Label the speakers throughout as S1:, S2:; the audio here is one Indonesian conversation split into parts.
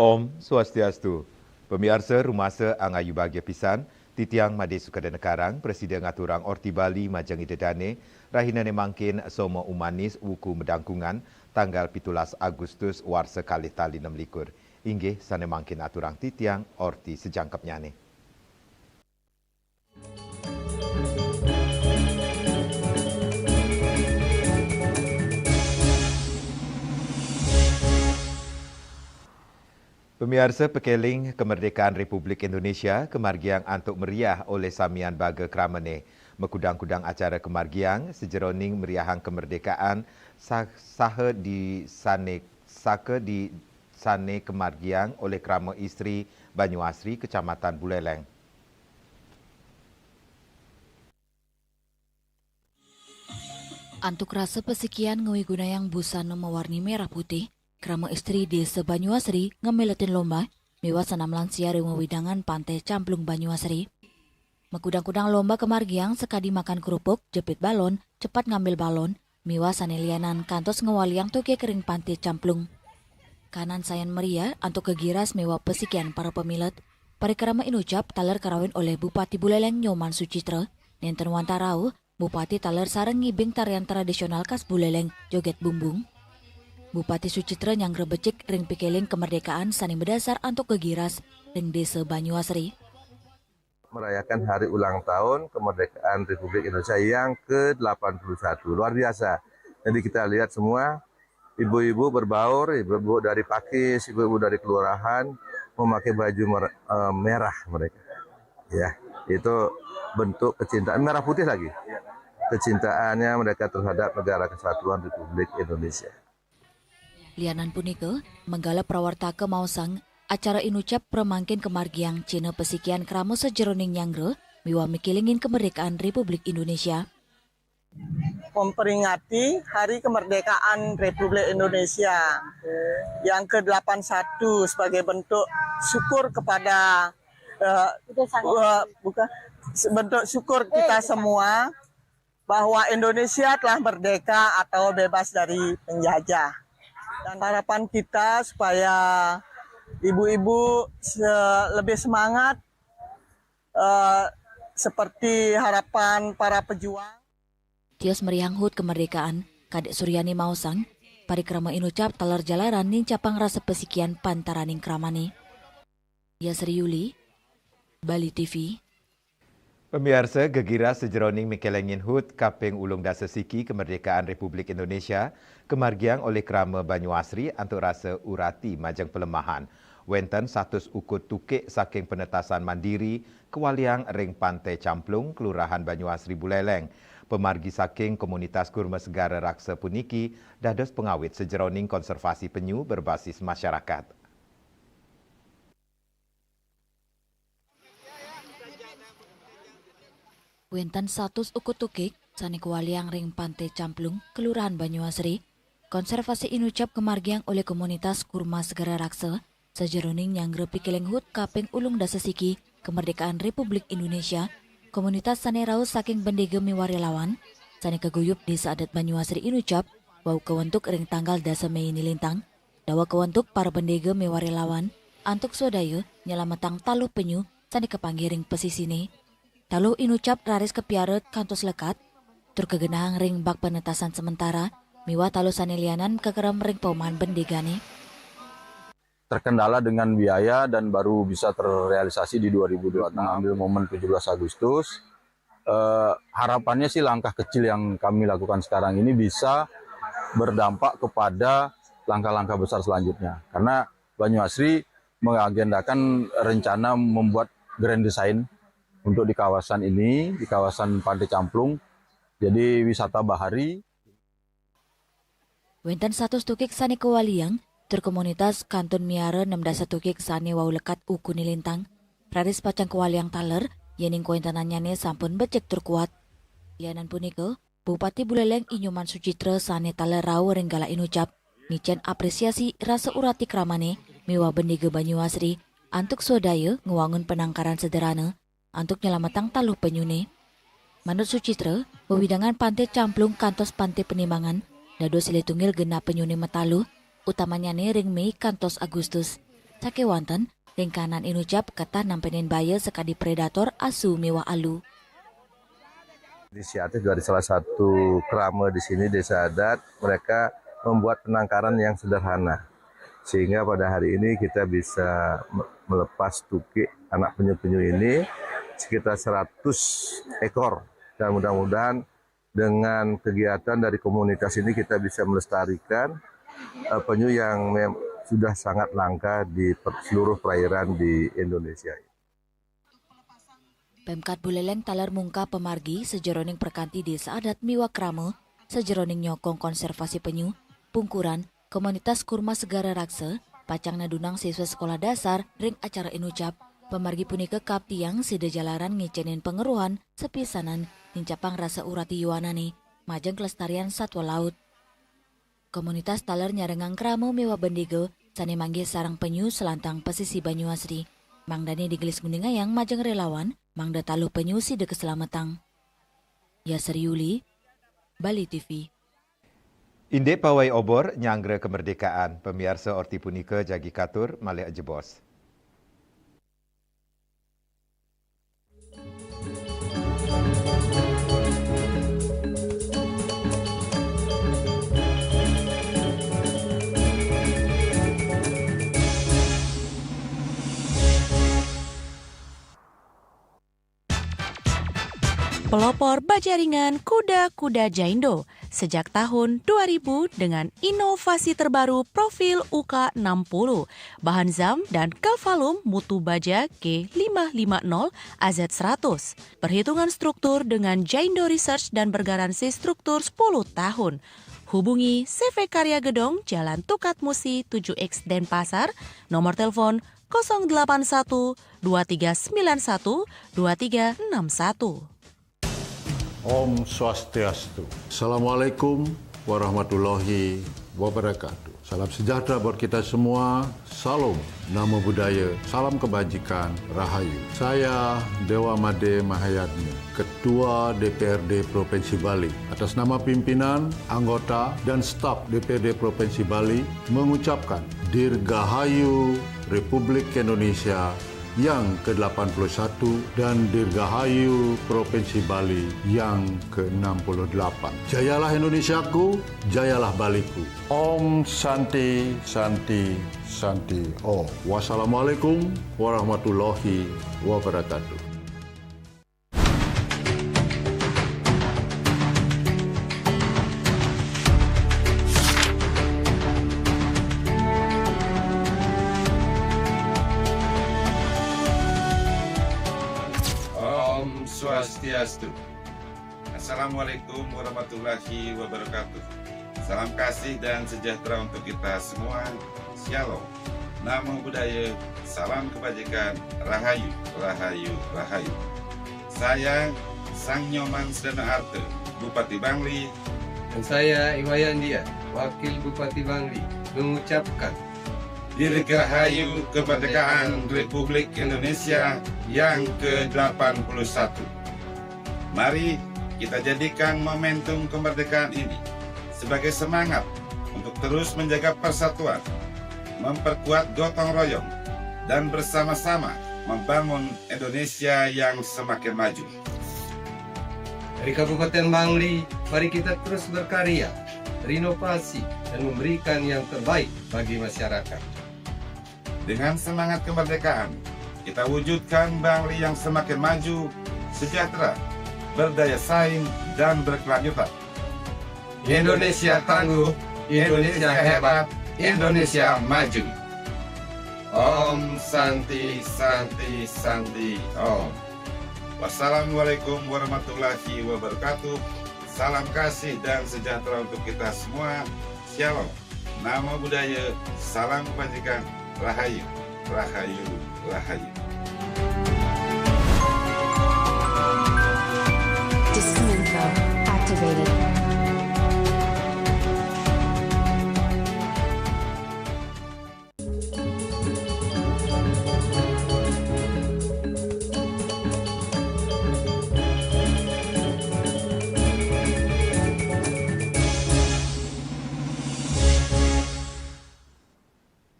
S1: Om Swastiastu. Pemirsa rumasa angayu bahagia pisan, titiang Made Sukadana Karang, Presiden Ngaturang Orti Bali Majang Idedane, rahina nemangkin somo umanis wuku medangkungan tanggal 17 Agustus warsa kalih tali 6 Inggih sanemangkin aturang titiang Orti sejangkapnya ni. Pemirsa pekeling kemerdekaan Republik Indonesia kemargiang antuk meriah oleh Samian Baga Kramane. Mekudang-kudang acara kemargiang sejeroning meriahang kemerdekaan saha di sane kemargiang oleh Krama Isteri Banyuasri Kecamatan Buleleng.
S2: Antuk rasa pesikian ngawi gunayang busana mewarni merah putih, Krama Isteri Desa Banyuasri ngemeletin lomba, mewah senam lansia ring widangan Pantai Camplung Banyuasri. Mekudang-kudang lomba kemargiang sekadi makan kerupuk, jepit balon, cepat ngambil balon, mewah sanelianan kantos ngewaliang tuke kering Pantai Camplung. Kanan sayan meriah antuk kegiras mewah pesikian para pemilet, parikrama inucap taler karawin oleh Bupati Buleleng Nyoman Sucitra, nenten wantarau, Bupati taler sareng ngibing tarian tradisional khas Buleleng, joget bumbung. Bupati Sucitra yang grebecik ring pikeling kemerdekaan sani berdasar antuk kegiras ring Desa Banyuasri.
S3: Merayakan hari ulang tahun kemerdekaan Republik Indonesia yang ke-81. Luar biasa. Jadi kita lihat semua ibu-ibu berbaur, ibu-ibu dari Pakis, ibu-ibu dari kelurahan memakai baju merah mereka. Ya, itu bentuk kecintaan merah putih lagi. Kecintaannya mereka terhadap negara kesatuan Republik Indonesia.
S2: Lianan punika menggala prawartaka mausang acara inucap premangkin kemargiang Cina pesikian kramo sejeroning nyangre miwa mikilingin kemerdekaan Republik Indonesia.
S4: Memperingati Hari Kemerdekaan Republik Indonesia yang ke-81 sebagai bentuk syukur kepada bentuk syukur kita semua bahwa Indonesia telah merdeka atau bebas dari penjajah. Dan harapan kita supaya ibu-ibu lebih semangat seperti harapan para pejuang.
S2: Tios meriang hut kemerdekaan, Kadek Suryani Mausang, parikrama inucap talar jalaran ning capang rasa pesikian pantaraning kramani. Yasri Yuli, Bali TV.
S1: Pemirsa gegira sejeroning mikelengin hut kaping ulung dasa siki kemerdekaan Republik Indonesia kemargiang oleh Krama Banyuasri antuk rasa urati majang pelemahan. Wenten 100 ukut tukik saking penetasan mandiri kewaliang ring Pantai Camplung, Kelurahan Banyuasri Buleleng. Pemargi saking komunitas kurma segara raksa puniki dados pengawit sejeroning konservasi penyu berbasis masyarakat.
S2: Wenten 100 ukut tukik sani kewaliang ring Pantai Camplung, Kelurahan Banyuasri, konservasi inucap kemargiang oleh komunitas kurma segara raksa sejeroning yang grepi kelenghut kaping ulung dasa siki kemerdekaan Republik Indonesia. Komunitas sani raus saking bendege miwari lawan, sani keguyup desa adat Banyuasri inucap, wau kewentuk ring tanggal dasa Mei nilintang, dawa kewentuk para bendege miwari lawan, antuk sodaya nyelamatang taluh penyu sani kepanggiring pesisine. Taluh inucap raris kepiaret kantos lekat, tur kegenahang ring bak penetasan sementara, miwa taluh sanilianan kekeram ring pauman bendegane.
S5: Terkendala dengan biaya dan baru bisa terrealisasi di 2026 ambil momen 17 Agustus. Harapannya sih langkah kecil yang kami lakukan sekarang ini bisa berdampak kepada langkah-langkah besar selanjutnya. Karena Banyuasri mengagendakan rencana membuat grand design untuk di kawasan ini, di kawasan Pantai Camplung. Jadi wisata bahari.
S2: Wenten 100 tukik sani kewaliang, terkomunitas Kantun Miara 16 tukik sani wau lekat uku nilintang. Raris pacang kewaliang taler, yening kuentananyane sampun becek terkuat. Lianan punika, Bupati Buleleng Nyoman Sucitra sani taler rau renggala inucap, micen apresiasi rasa urati kramane, miwa bendege Banyuasri, antuk sodaya ngewangun penangkaran sederhana, antuk nyelamatang taluh penyune. Menurut Sucitra, wewidangan Pantai Camplung kantos Pantai Penimbangan, dado sile tunggil genap penyune metalu, utamanya ring Mei kantos Agustus. sakewanten lingkanan inucap ketah nampenin baya sekadi predator asu mewah alu.
S3: Inisiatif dari salah satu krama di sini, desa adat, mereka membuat penangkaran yang sederhana. Sehingga pada hari ini kita bisa melepas tukik anak penyu-penyu ini sekitar 100 ekor. Dan mudah-mudahan dengan kegiatan dari komunitas ini kita bisa melestarikan penyu yang sudah sangat langka di seluruh perairan di Indonesia.
S2: Pemkat Buleleng taler mungka pemargi sejeroning perkanti desa adat miwa krama, sejeroning nyokong konservasi penyu, pungkuran, komunitas kurma segara raksa, pacang nadunang siswa sekolah dasar, ring acara inucap, pemargi punika kap tiang sida jalaran ngecenin pengeruhan, sepisanan, nincapang rasa urati yuanani, majeng kelestarian satwa laut. Komunitas taler nyarengang kramo mewa bendigo, sani manggih sarang penyu selantang pesisi Banyuasri. Mangdani digelis Guningayang majeng relawan, mangda taluh penyu sida keselamatang. Yasir Yuli, Bali TV.
S1: Inde pawai obor nyanggre kemerdekaan, pemirsa orti punika jagi katur malih jebos.
S6: Pelopor Bajaringan Kuda-Kuda Jaindo sejak tahun 2000 dengan inovasi terbaru profil UK60, bahan zam dan kalvalum mutu baja G550 AZ100. Perhitungan struktur dengan Jaindo Research dan bergaransi struktur 10 tahun. Hubungi CV Karya Gedong, Jalan Tukat Musi 7X Denpasar, nomor telepon 081 2391 2361.
S7: Om Swastiastu. Assalamualaikum warahmatullahi wabarakatuh. Salam sejahtera buat kita semua. Salam, namo budaya, salam kebajikan, rahayu. Saya Dewa Made Mahayatmi, Ketua DPRD Provinsi Bali. Atas nama pimpinan, anggota, dan staf DPRD Provinsi Bali mengucapkan Dirgahayu Republik Indonesia yang ke-81 dan Dirgahayu Provinsi Bali yang ke-68. Jayalah Indonesiaku, jayalah Baliku. Om Santi, Santi, Santi Om. Wassalamualaikum warahmatullahi wabarakatuh.
S8: Swastiastu. Assalamualaikum warahmatullahi wabarakatuh. Salam kasih dan sejahtera untuk kita semua. Shalom. Namo budaya, salam kebajikan, rahayu, rahayu, rahayu. Saya Sang Nyoman Sedana Arte, Bupati Bangli.
S9: Dan saya Iwayan Dia, Wakil Bupati Bangli, mengucapkan
S8: Dirgahayu Kemerdekaan Republik Indonesia yang ke-81. Mari kita jadikan momentum kemerdekaan ini sebagai semangat untuk terus menjaga persatuan, memperkuat gotong royong, dan bersama-sama membangun Indonesia yang semakin maju.
S9: Dari Kabupaten Bangli, mari kita terus berkarya, berinovasi, dan memberikan yang terbaik bagi masyarakat.
S8: Dengan semangat kemerdekaan, kita wujudkan Bangli yang semakin maju, sejahtera, berdaya saing, dan berkelanjutan. Indonesia tangguh, Indonesia hebat, Indonesia maju. Om Santi, Santi, Santi, Om. Wassalamualaikum warahmatullahi wabarakatuh. Salam kasih dan sejahtera untuk kita semua. Shalom. Namo budaya, salam kebajikan, rahayu, rahayu, rahayu.
S10: Disminfo activated.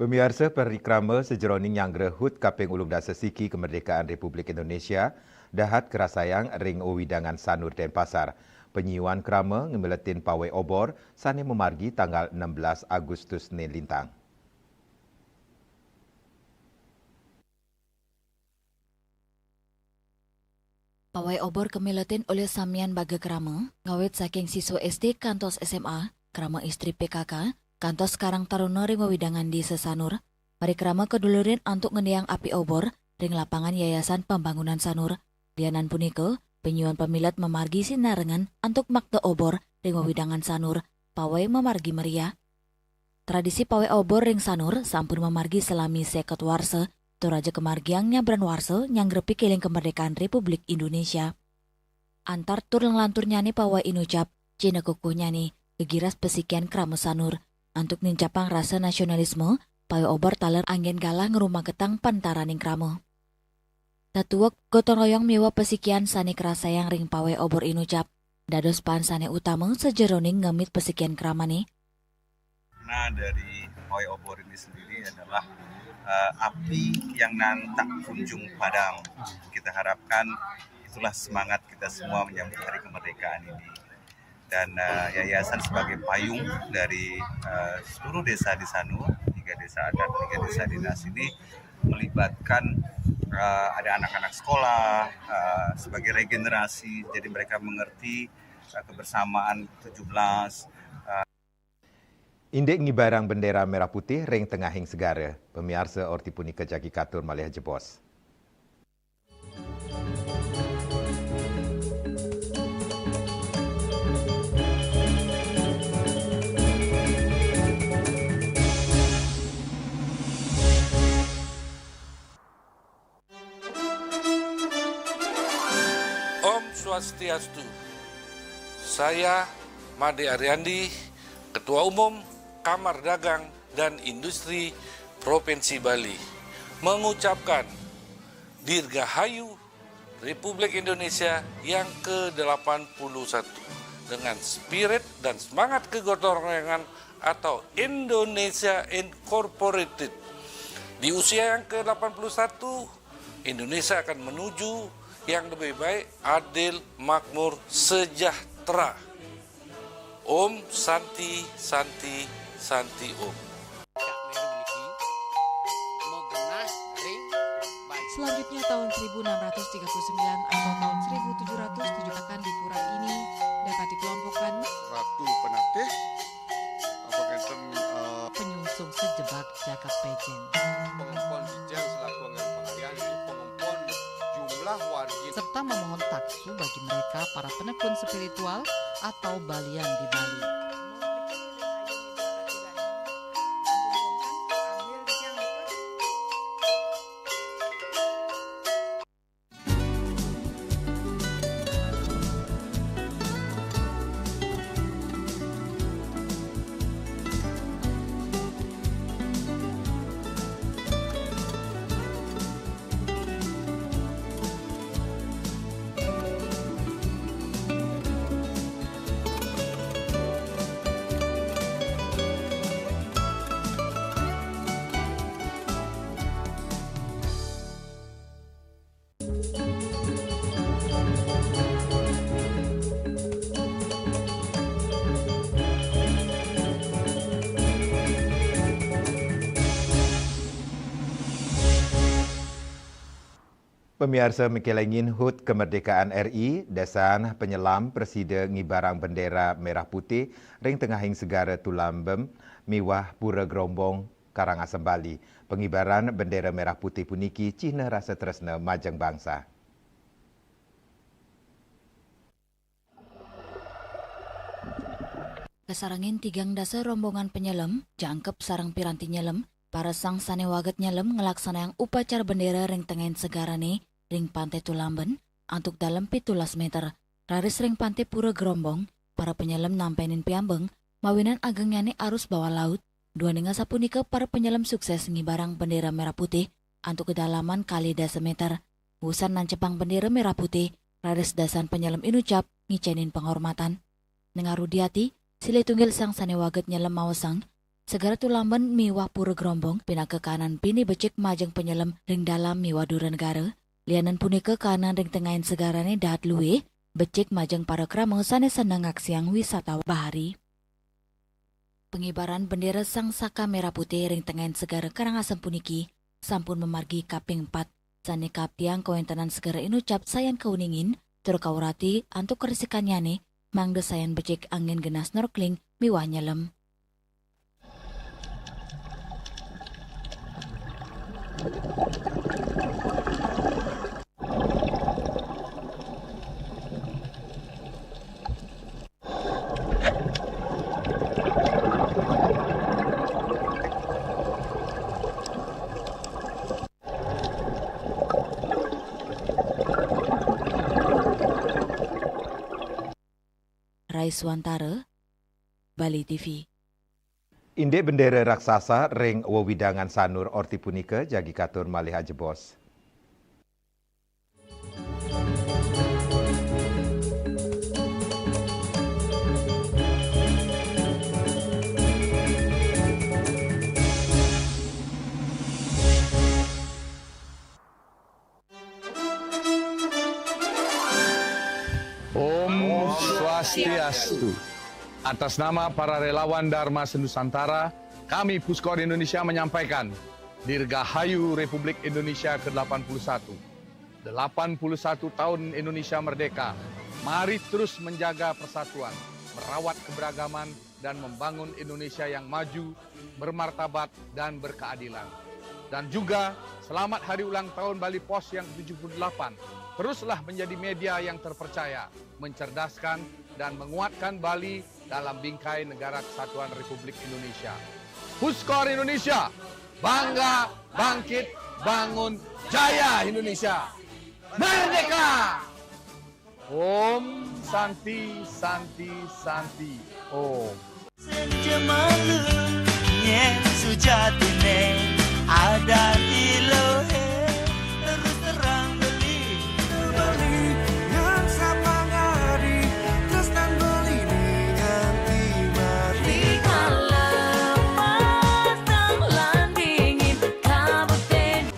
S1: Pemirsa perikrama sejeroning yang gerehut kaping ulung dasa siki kemerdekaan Republik Indonesia dahat kerasayang ring Widangan Sanur Denpasar. Penyiuan krama ngemeletin pawai obor sani memargi tanggal 16 Agustus ni lintang.
S2: Pawai obor kemeletin oleh samian baga krama, ngawet saking siswa SD kantos SMA, krama istri PKK, kantos sekarang taruna ring Widangan di Sesanur, parikrama kedulurin untuk ngendiang api obor ring lapangan Yayasan Pembangunan Sanur. Dianan puniko, penyuan pemilat memargi sinarengan untuk makta obor ring Widangan Sanur, pawai memargi meriah. Tradisi pawai obor ring Sanur sampun memargi selami seket warse, toraja kemargiang nyabran warse yang grepi keling kemerdekaan Republik Indonesia. Antar tur lantur nyani pawai inucap, cina kukuh nyani, kegiras pesikian krama Sanur, untuk nincapang rasa nasionalisme, pawai obor taler angin galah ngerumah ketang pantaraning krama. Tatuak gotong royong miwa pesikian sani kerasayang ring pawai obor inucap, dados pan sani utama sejeroning ngemit pesikian krama nih.
S11: Nah, dari pawai obor ini sendiri adalah api yang tak kunjung padam. Kita harapkan itulah semangat kita semua menyambut hari kemerdekaan ini. Dan yayasan sebagai payung dari seluruh desa di Sanur, 3 desa adat, 3 desa dinas ini melibatkan ada anak-anak sekolah sebagai regenerasi, jadi mereka mengerti kebersamaan 17.
S1: Indek ngibarang bendera merah putih ring tengahing segara. Pemirsa orti punika jagi katur malih jebos.
S12: Om Swastiastu. Saya Made Ariandi, Ketua Umum Kamar Dagang dan Industri Provinsi Bali, mengucapkan Dirgahayu Republik Indonesia yang ke-81 dengan spirit dan semangat kegotong royongan atau Indonesia Incorporated. Di usia yang ke-81, Indonesia akan menuju yang lebih baik, adil, makmur, sejahtera. Om Santi Santi Santi Om.
S6: Selanjutnya tahun 1639 atau tahun 1707 akan di pura ini dapat dikelompokkan
S13: Ratu Penatih atau enten
S6: penyungsung sejebak jagat pejen.
S13: Pengumpul Dijen selaku anggaran pengalian pengumpul jumlah warga
S6: serta memohon taksu bagi mereka para penekun spiritual atau balian di Bali.
S1: Pemirsa Mekelengin HUT Kemerdekaan RI, desan penyelam Presiden ngibarang bendera merah putih ring tengahing segara Tulambem, miwah Pura Gerombong, Karangasem Bali. Pengibaran bendera merah putih puniki cihna rasa tresna majeng bangsa.
S2: Kesarangin tigang dasa rombongan penyelam, jangkep sarang piranti nyelem, para sang sane waget nyelem ngelaksana yang upacara bendera ring tengahin segara nih, ring pantai Tulamben, antuk dalam 17 meter. Raris ring pantai Pura Gerombong, para penyelam nampenin piambeng, mawinan ageng nyane arus bawah laut, dua ninga sapunika para penyelam sukses ngibarang bendera merah putih, antuk kedalaman kali dasa meter. Wusan nan cepang bendera merah putih, raris dasan penyelam inucap, ngicenin penghormatan. Nengaru diati, sile tunggil sang sane waget nyelem mawasang, Segara tu lamban miwah pura gerombong pina ke kanan bini becik majeng penyelem ring dalam miwah dura negara. Lianan punika kanan ring tengahin segarane dahat luwe becik majeng para krama sane senang aksiang wisata bahari. Pengibaran bendera sang saka merah putih ring tengahin segara Karangasem puniki sampun memargi kaping 4 sane kaptiang kawentenan segara inucap sayan kauningin tur kaurati antuk kerisikannyane mangde sayan becik angin gena snorkeling miwah nyelem. Raiswantara, Bali TV.
S1: Indek bendera raksasa ring wewidangan sanur orti punika jagi katur malih ajebos.
S14: Om Swastiastu. Atas nama para relawan Dharma Senusantara, kami Puskor Indonesia menyampaikan Dirgahayu Republik Indonesia ke-81. 81 tahun Indonesia merdeka. Mari terus menjaga persatuan, merawat keberagaman, dan membangun Indonesia yang maju, bermartabat, dan berkeadilan. Dan juga selamat hari ulang tahun Bali Pos yang ke-78. Teruslah menjadi media yang terpercaya, mencerdaskan, dan menguatkan Bali dalam bingkai negara kesatuan Republik Indonesia. Puskor Indonesia, bangga, bangkit, bangun, jaya Indonesia. Merdeka! Om Santi, Santi, Santi, Om.
S15: Senja malam, nyen sujatine, ada di lohe, terus terang beli, yang sapang hari, terus dan beli nganti mati. Kalau matang landingin, kabutin.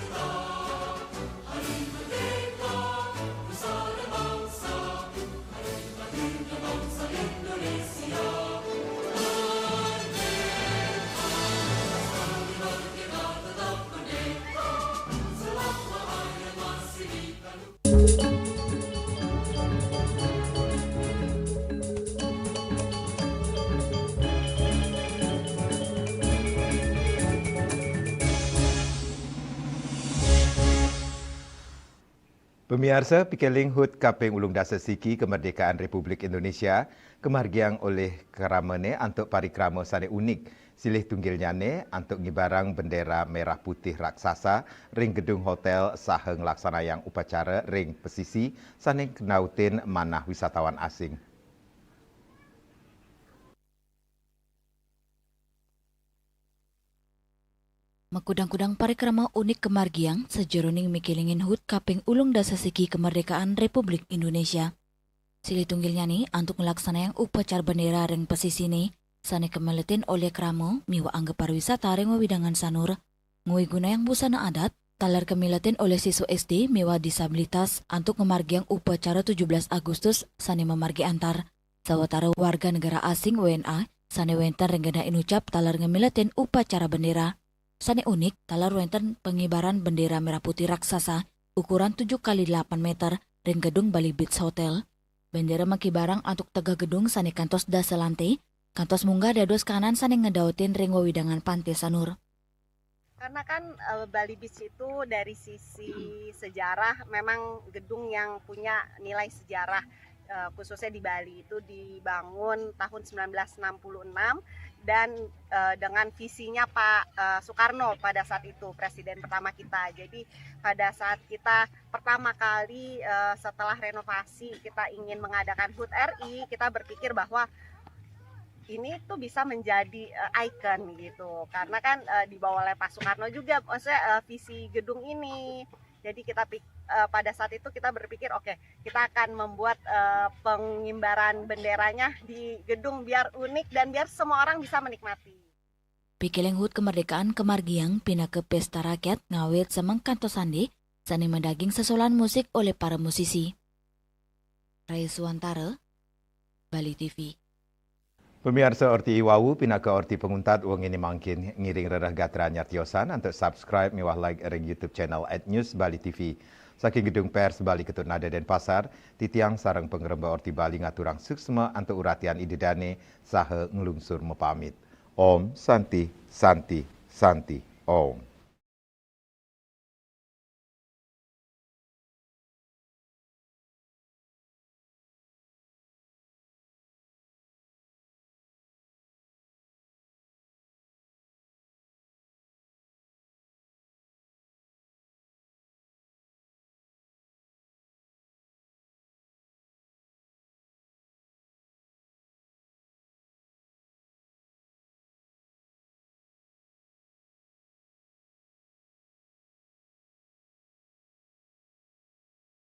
S1: Pemirsa, pikeling hut kaping ulung dasa siki kemerdekaan Republik Indonesia kemargiang oleh keramane antuk parikrama sane unik. Silih tunggilnyane antuk ngibarang bendera merah putih raksasa ring gedung hotel saha ngelaksanayang upacara ring pesisi sane kenautin manah wisatawan asing.
S2: Makudang-kudang parikrama unik kemargiang sejeroning mikilingin hut kaping ulung dasa siki kemerdekaan Republik Indonesia. Silih tunggilnya nih antuk melaksana yang upacara bendera ring pesisi nih sane kemeletin oleh kramo miwa angga pariwisata ring wewidangan sanur ngui guna yang busana adat talar kemeletin oleh siswa SD miwa disabilitas antuk memargiang upacara 17 Agustus sane memargi antar sawatara warga negara asing WNA sane wenten renggana inucap talar ngemeletin upacara bendera. Sane unik, talar wenten pengibaran bendera merah putih raksasa ukuran 7x8 meter ring gedung Bali Beach Hotel. Bendera makibarang antuk tegah gedung sane kantos dasa lantai, kantos munggah dados kanan sane ngedautin ring wewidangan pantai sanur.
S16: Karena kan Bali Beach itu dari sisi sejarah memang gedung yang punya nilai sejarah, khususnya di Bali itu dibangun tahun 1966 dan dengan visinya Pak Soekarno pada saat itu presiden pertama kita. Jadi pada saat kita pertama kali setelah renovasi kita ingin mengadakan HUT RI, kita berpikir bahwa ini tuh bisa menjadi ikon gitu. Karena kan dibawa oleh Pak Soekarno juga maksudnya visi gedung ini. Jadi kita pada saat itu kita berpikir oke, kita akan membuat pengimbaran benderanya di gedung biar unik dan biar semua orang bisa menikmati.
S2: Pikeleng hut kemerdekaan kemargiang pindah ke pesta rakyat ngawet semang kantos sandi sani mendaging sesolan musik oleh para musisi. Rai Suwantara, Bali TV.
S1: Pemirsa orti Iwawu pindah ke orti penguntat uang ini mangkin ngiring rerah gatra nyartiosan untuk subscribe mewah like ring YouTube channel @news Bali TV. Saking gedung pers Bali Ketut Nada Denpasar, titiang sarang pengeremba orti Bali ngaturang suksma antuk uratian idedane saha ngelungsur mepamit. Om Santi Santi Santi Om.